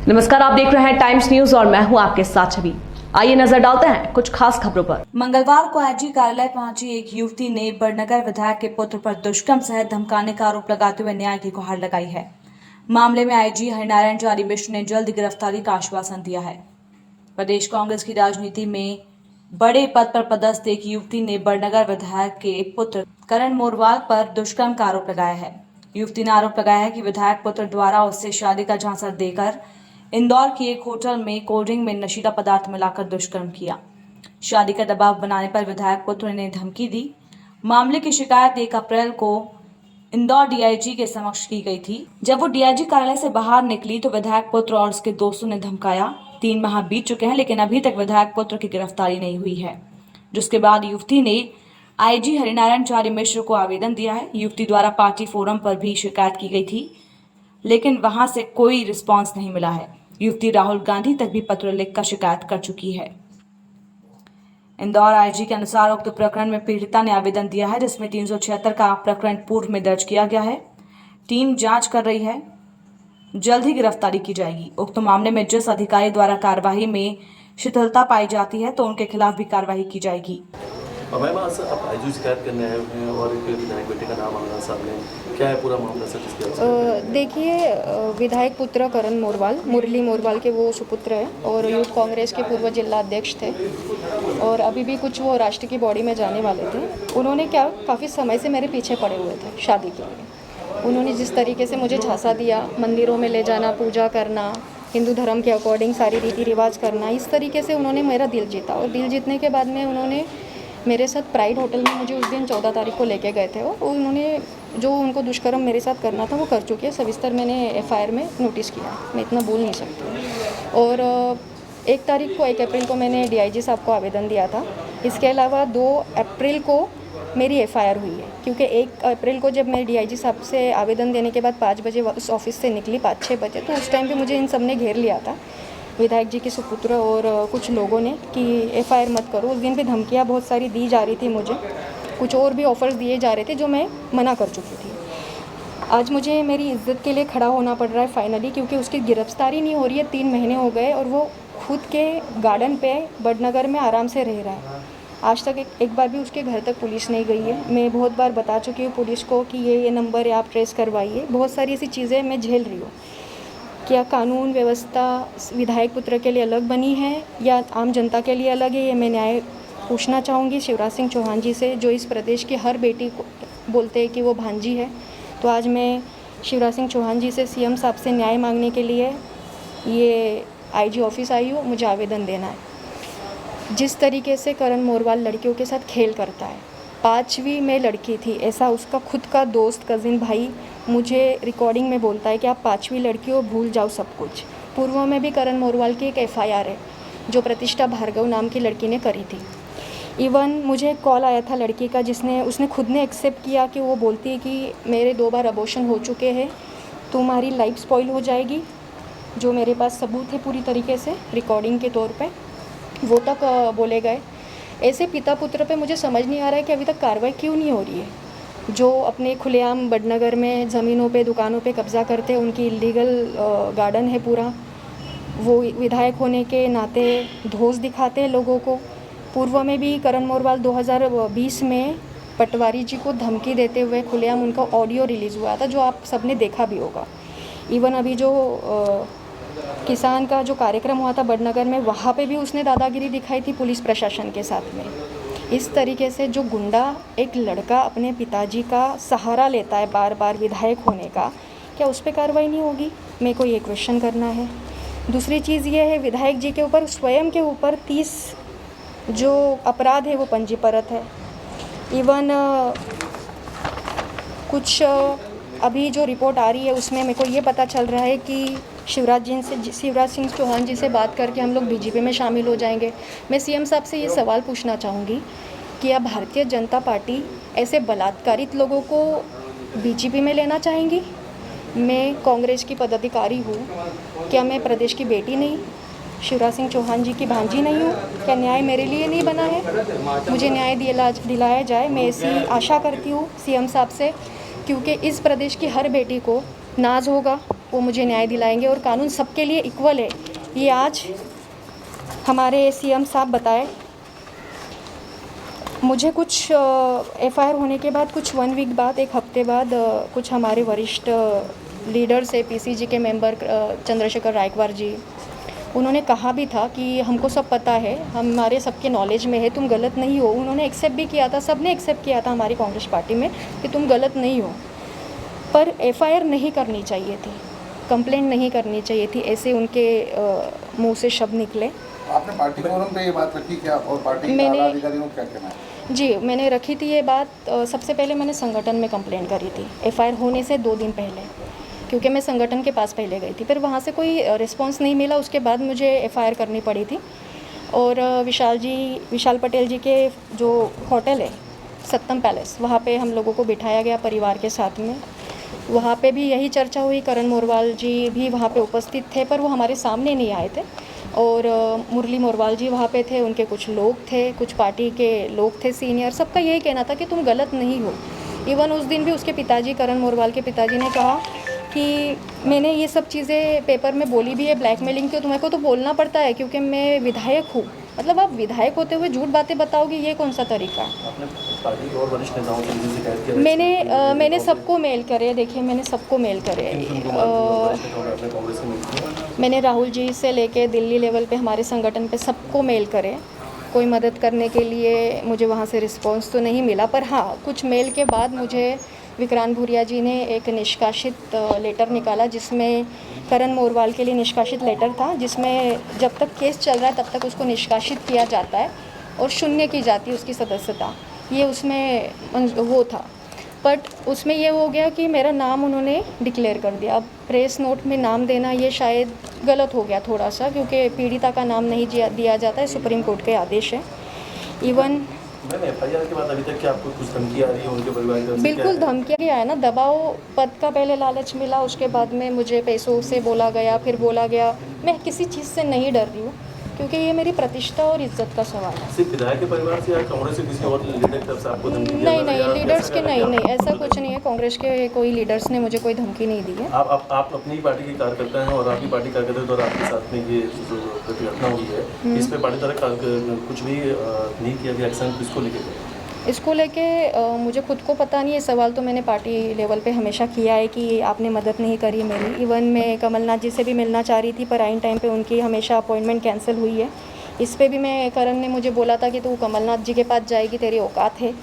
नमस्कार, आप देख रहे हैं टाइम्स न्यूज और मैं हूं आपके साथ छवि। आइए नजर डालते हैं कुछ खास खबरों पर। मंगलवार को आईजी कार्यालय पहुंची एक युवती ने बड़नगर विधायक के पुत्र पर दुष्कर्म सहित धमकाने का आरोप लगाते हुए न्याय की गुहार लगाई है। मामले में आईजी हरिनारायण चारी मिश्र ने जल्द गिरफ्तारी का आश्वासन दिया है। प्रदेश कांग्रेस की राजनीति में बड़े पद पर पदस्थ एक युवती ने बड़नगर विधायक के पुत्र करण मोरवाल पर दुष्कर्म का आरोप लगाया है। युवती ने आरोप लगाया है कि विधायक पुत्र द्वारा उससे शादी का झांसा देकर इंदौर की एक होटल में कोल्ड ड्रिंक में नशीला पदार्थ मिलाकर दुष्कर्म किया। शादी का दबाव बनाने पर विधायक पुत्र ने धमकी दी। मामले की शिकायत 1 अप्रैल को इंदौर डीआईजी के समक्ष की गई थी। जब वो डीआईजी कार्यालय से बाहर निकली तो विधायक पुत्र और उसके दोस्तों ने धमकाया। 3 माह बीत चुके हैं लेकिन अभी तक विधायक पुत्र की गिरफ्तारी नहीं हुई है, जिसके बाद युवती ने आईजी हरिनारायण चारी मिश्र को आवेदन दिया है। युवती द्वारा पार्टी फोरम पर भी शिकायत की गई थी लेकिन वहां से कोई रिस्पांस नहीं मिला है। युवती राहुल गांधी तक भी पत्र लिखकर शिकायत कर चुकी है। इंदौर आईजी के अनुसार उक्त प्रकरण में पीड़िता ने आवेदन दिया है, जिसमें 376 का प्रकरण पूर्व में दर्ज किया गया है। टीम जांच कर रही है, जल्द ही गिरफ्तारी की जाएगी। उक्त मामले में जिस अधिकारी द्वारा कार्यवाही में शिथिलता पाई जाती है तो उनके खिलाफ भी कार्रवाई की जाएगी। मैम, आज आप आईजी शिकायत करने आए हुए हैं और एक विधायक बेटे का नाम आना सामने, क्या है पूरा मामला सर? जिसके देखिए, विधायक पुत्र करण मोरवाल, मुरली मोरवाल के वो सुपुत्र है और यूथ कांग्रेस के पूर्व जिला अध्यक्ष थे और अभी भी कुछ वो राष्ट्र की बॉडी में जाने वाले थे। उन्होंने काफ़ी समय से मेरे पीछे पड़े हुए थे शादी के लिए। उन्होंने जिस तरीके से मुझे झांसा दिया, मंदिरों में ले जाना, पूजा करना, हिंदू धर्म के अकॉर्डिंग सारी रीति रिवाज करना, इस तरीके से उन्होंने मेरा दिल जीता। और दिल जीतने के बाद में उन्होंने मेरे साथ प्राइड होटल में मुझे उस दिन 14 तारीख को लेके गए थे और उन्होंने जो उनको दुष्कर्म मेरे साथ करना था वो कर चुके हैं। सविस्तर मैंने एफआईआर में नोटिस किया, मैं इतना बोल नहीं सकती। और 1 तारीख को 1 अप्रैल को मैंने डीआईजी साहब को आवेदन दिया था। इसके अलावा 2 अप्रैल को मेरी एफआईआर हुई है, क्योंकि 1 अप्रैल को जब मैं डीआईजी साहब से आवेदन देने के बाद 5 बजे उस ऑफिस से निकली, 5-6 बजे, तो उस टाइम पे मुझे इन सब ने घेर लिया था, विधायक जी के सुपुत्र और कुछ लोगों ने, कि एफआईआर मत करो। उस दिन पे धमकियाँ बहुत सारी दी जा रही थी मुझे, कुछ और भी ऑफर्स दिए जा रहे थे जो मैं मना कर चुकी थी। आज मुझे मेरी इज्जत के लिए खड़ा होना पड़ रहा है फाइनली, क्योंकि उसकी गिरफ्तारी नहीं हो रही है। 3 महीने हो गए और वो खुद के गार्डन पे बड़नगर में आराम से रह रहा है। आज तक एक बार भी उसके घर तक पुलिस नहीं गई है। मैं बहुत बार बता चुकी हूँ पुलिस को कि ये नंबर है, आप ट्रेस करवाइए। बहुत सारी ऐसी चीज़ें मैं झेल रही हूँ। क्या कानून व्यवस्था विधायक पुत्र के लिए अलग बनी है या आम जनता के लिए अलग है, ये मैं न्याय पूछना चाहूँगी शिवराज सिंह चौहान जी से, जो इस प्रदेश की हर बेटी को बोलते हैं कि वो भांजी है। तो आज मैं शिवराज सिंह चौहान जी से, सीएम साहब से न्याय मांगने के लिए ये आईजी ऑफिस आई हूँ। मुझे आवेदन देना है। जिस तरीके से करण मोरवाल लड़कियों के साथ खेल करता है, 5वीं में लड़की थी, ऐसा उसका खुद का दोस्त, कज़िन भाई मुझे रिकॉर्डिंग में बोलता है कि आप 5वीं लड़की हो, भूल जाओ सब कुछ। पूर्व में भी करण मोरवाल की एक एफआईआर है जो प्रतिष्ठा भार्गव नाम की लड़की ने करी थी। इवन मुझे एक कॉल आया था लड़की का, उसने खुद ने एक्सेप्ट किया कि वो बोलती है कि मेरे 2 बार अबॉर्शन हो चुके हैं, तुम्हारी लाइफ स्पॉइल हो जाएगी। जो मेरे पास सबूत है पूरी तरीके से रिकॉर्डिंग के तौर पे, वो तक बोले गए। ऐसे पिता पुत्र पे मुझे समझ नहीं आ रहा है कि अभी तक कार्रवाई क्यों नहीं हो रही है। जो अपने खुलेआम बड़नगर में ज़मीनों पे, दुकानों पे कब्ज़ा करते हैं, उनकी इलीगल गार्डन है पूरा, वो विधायक होने के नाते धौंस दिखाते हैं लोगों को। पूर्व में भी करण मोरवाल 2020 में पटवारी जी को धमकी देते हुए खुलेआम उनका ऑडियो रिलीज़ हुआ था, जो आप सबने देखा भी होगा। इवन अभी जो किसान का जो कार्यक्रम हुआ था बड़नगर में, वहाँ पे भी उसने दादागिरी दिखाई थी पुलिस प्रशासन के साथ में। इस तरीके से जो गुंडा एक लड़का अपने पिताजी का सहारा लेता है बार बार विधायक होने का, क्या उस पर कार्रवाई नहीं होगी? मेरे को ये क्वेश्चन करना है। दूसरी चीज़ ये है, विधायक जी के ऊपर, स्वयं के ऊपर 30 जो अपराध है वो पंजीकृत है। इवन कुछ अभी जो रिपोर्ट आ रही है उसमें मेरे को ये पता चल रहा है कि शिवराज सिंह चौहान जी से बात करके हम लोग बीजेपी में शामिल हो जाएंगे। मैं सीएम साहब से ये सवाल पूछना चाहूँगी कि क्या भारतीय जनता पार्टी ऐसे बलात्कारित लोगों को बीजेपी में लेना चाहेंगी? मैं कांग्रेस की पदाधिकारी हूँ, क्या मैं प्रदेश की बेटी नहीं, शिवराज सिंह चौहान जी की भांजी नहीं हूँ? क्या न्याय मेरे लिए नहीं बना है? मुझे न्याय दिलाया जाए, मैं ऐसी आशा करती हूँ सीएम साहब से, क्योंकि इस प्रदेश की हर बेटी को नाज होगा, वो मुझे न्याय दिलाएंगे और कानून सबके लिए इक्वल है, ये आज हमारे सीएम साहब बताए। मुझे कुछ एफआईआर होने के बाद कुछ 1 वीक बाद, 1 हफ्ते बाद कुछ हमारे वरिष्ठ लीडर्स है, पीसीजी के मेंबर चंद्रशेखर रायकवार जी, उन्होंने कहा भी था कि हमको सब पता है, हमारे सबके नॉलेज में है, तुम गलत नहीं हो। उन्होंने एक्सेप्ट भी किया था, सब ने एक्सेप्ट किया था हमारी कांग्रेस पार्टी में कि तुम गलत नहीं हो, पर एफआईआर नहीं करनी चाहिए थी, कंप्लेंट नहीं करनी चाहिए थी, ऐसे उनके मुंह से शब्द निकले। आपने पार्टी फोरम पे ये बात रखी क्या, और पार्टी के आला अधिकारियों को क्या कहना है? जी, मैंने रखी थी ये बात। सबसे पहले मैंने संगठन में कंप्लेंट करी थी एफआईआर होने से 2 दिन पहले, क्योंकि मैं संगठन के पास पहले गई थी, फिर वहाँ से कोई रिस्पांस नहीं मिला, उसके बाद मुझे एफआईआर करनी पड़ी थी। और विशाल पटेल जी के जो होटल है सत्यम पैलेस, वहाँ पे हम लोगों को बिठाया गया परिवार के साथ में। वहाँ पे भी यही चर्चा हुई, करण मोरवाल जी भी वहाँ पे उपस्थित थे, पर वो हमारे सामने नहीं आए थे। और मुरली मोरवाल जी वहाँ पे थे, उनके कुछ लोग थे, कुछ पार्टी के लोग थे सीनियर, सबका यही कहना था कि तुम गलत नहीं हो। इवन उस दिन भी उसके पिताजी, करण मोरवाल के पिताजी ने कहा कि मैंने ये सब चीज़ें पेपर में बोली भी है, ब्लैकमेलिंग की, तुम्हें को तो बोलना पड़ता है क्योंकि मैं विधायक हूँ। मतलब आप विधायक होते हुए झूठ बातें बताओगे, ये कौन सा तरीका है? आपने पार्टी और वरिष्ठ नेताओं से भी शिकायत की? मैंने सबको मेल करे, देखिए मैंने सबको मेल करे। मैंने राहुल जी से लेके दिल्ली लेवल पे हमारे संगठन पे सबको मेल करे, कोई मदद करने के लिए मुझे वहाँ से रिस्पांस तो नहीं मिला, पर हाँ कुछ मेल के बाद मुझे विक्रांत भूरिया जी ने एक निष्कासित लेटर निकाला, जिसमें करण मोरवाल के लिए निष्कासित लेटर था, जिसमें जब तक केस चल रहा है तब तक उसको निष्कासित किया जाता है और शून्य की जाती है उसकी सदस्यता, ये उसमें वो था। बट उसमें ये हो गया कि मेरा नाम उन्होंने डिक्लेयर कर दिया। अब प्रेस नोट में नाम देना ये शायद गलत हो गया थोड़ा सा, क्योंकि पीड़िता का नाम नहीं दिया जाता है, सुप्रीम कोर्ट के आदेश है। इवन एफआईआर के बाद अभी तक क्या आपको कुछ धमकी आ रही है उनके परिवार की तरफ से? बिल्कुल धमकी गया है ना, दबाव, पद का पहले लालच मिला, उसके बाद में मुझे पैसों से बोला गया, फिर बोला गया। मैं किसी चीज़ से नहीं डर रही हूँ, क्योंकि ये मेरी प्रतिष्ठा और इज्जत का सवाल है। सिर्फ विधायक के परिवार से या कांग्रेस से किसी और लीडर की तरफ से आपको धमकी? नहीं, लीडर्स के नहीं, ऐसा कुछ नहीं है। कांग्रेस के कोई लीडर्स ने मुझे कोई धमकी नहीं दी है। आप अपनी पार्टी के कार्यकर्ता हैं और आपकी पार्टी कार्यकर्ता और आपके साथ में ये जो घटना हुई है, इस पर पार्टी द्वारा कुछ भी नहीं किया गया, एक्शन किसको लेके? इसको लेके मुझे खुद को पता नहीं है। सवाल तो मैंने पार्टी लेवल पे हमेशा किया है कि आपने मदद नहीं करी मेरी। इवन मैं कमलनाथ जी से भी मिलना चाह रही थी, पर आइन टाइम पे उनकी हमेशा अपॉइंटमेंट कैंसिल हुई है। इस पे भी मैं, करण ने मुझे बोला था कि तू कमलनाथ जी के पास जाएगी, तेरी औकात है।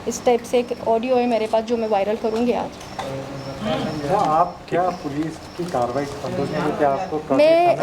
इस टाइप से एक ऑडियो है मेरे पास जो मैं वायरल करूँगी आज। क्या पुलिस की कार्रवाई संतोष में, क्या आपको मैं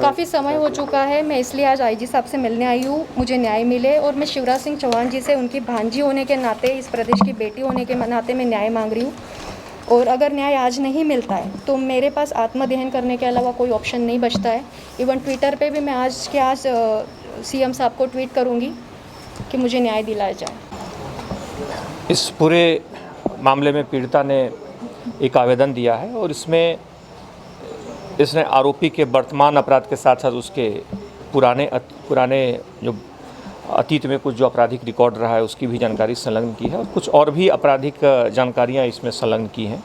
काफ़ी समय हो चुका है, मैं इसलिए आज आईजी साहब से मिलने आई हूँ, मुझे न्याय मिले। और मैं शिवराज सिंह चौहान जी से उनकी भांजी होने के नाते, इस प्रदेश की बेटी होने के नाते मैं न्याय मांग रही हूँ। और अगर न्याय आज नहीं मिलता है तो मेरे पास आत्मदहन करने के अलावा कोई ऑप्शन नहीं बचता है। इवन ट्विटर पे भी मैं आज सीएम साहब को ट्वीट करूँगी कि मुझे न्याय दिलाया जाए। इस पूरे मामले में पीड़िता ने एक आवेदन दिया है और इसने आरोपी के वर्तमान अपराध के साथ साथ उसके पुराने जो अतीत में कुछ जो आपराधिक रिकॉर्ड रहा है उसकी भी जानकारी संलग्न की है और कुछ और भी आपराधिक जानकारियां इसमें संलग्न की हैं।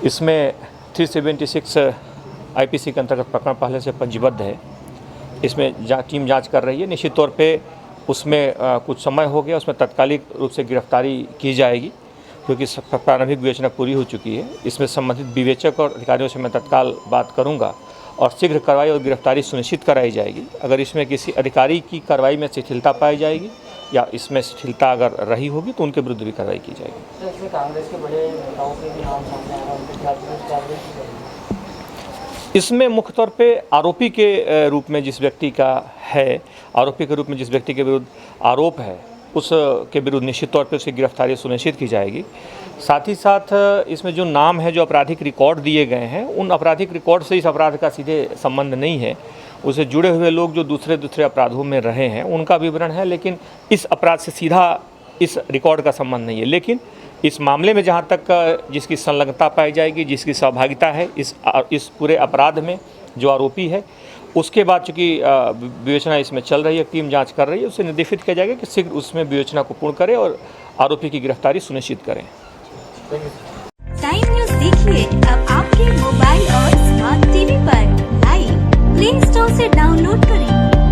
इसमें 376 आईपीसी के अंतर्गत प्रकरण पहले से पंजीबद्ध है। इसमें टीम जांच कर रही है। निश्चित तौर पे उसमें कुछ समय हो गया, उसमें तत्कालिक रूप से गिरफ्तारी की जाएगी क्योंकि प्रारंभिक विवेचना पूरी हो चुकी है। इसमें संबंधित विवेचक और अधिकारियों से मैं तत्काल बात करूंगा और शीघ्र कार्रवाई और गिरफ्तारी सुनिश्चित कराई जाएगी। अगर इसमें किसी अधिकारी की कार्रवाई में शिथिलता पाई जाएगी या इसमें शिथिलता अगर रही होगी तो उनके विरुद्ध भी कार्रवाई की जाएगी। इसमें कांग्रेस के बड़े नेताओं के भी नाम सामने आए हैं, उनके खिलाफ इसमें मुख्य तौर पे आरोपी के रूप में जिस व्यक्ति का है, आरोपी के रूप में जिस व्यक्ति के विरुद्ध आरोप है उसके विरुद्ध निश्चित तौर पे उसकी गिरफ्तारी सुनिश्चित की जाएगी। साथ ही साथ इसमें जो नाम है, जो आपराधिक रिकॉर्ड दिए गए हैं, उन आपराधिक रिकॉर्ड से इस अपराध का सीधे संबंध नहीं है। उससे जुड़े हुए लोग जो दूसरे अपराधों में रहे हैं उनका विवरण है, लेकिन इस अपराध से सीधा इस रिकॉर्ड का संबंध नहीं है। लेकिन इस मामले में जहाँ तक जिसकी संलग्नता पाई जाएगी, जिसकी सहभागिता है इस पूरे अपराध में, जो आरोपी है, उसके बाद चूँकि विवेचना इसमें चल रही है, टीम जांच कर रही है, उससे निर्देशित किया जाएगा कि शीघ्र उसमें विवेचना को पूर्ण करें और आरोपी की गिरफ्तारी सुनिश्चित करें। टाइम न्यूज़ देखिए अब आपके मोबाइल और स्मार्ट टीवी पर लाइव प्ले स्टोर से डाउनलोड करें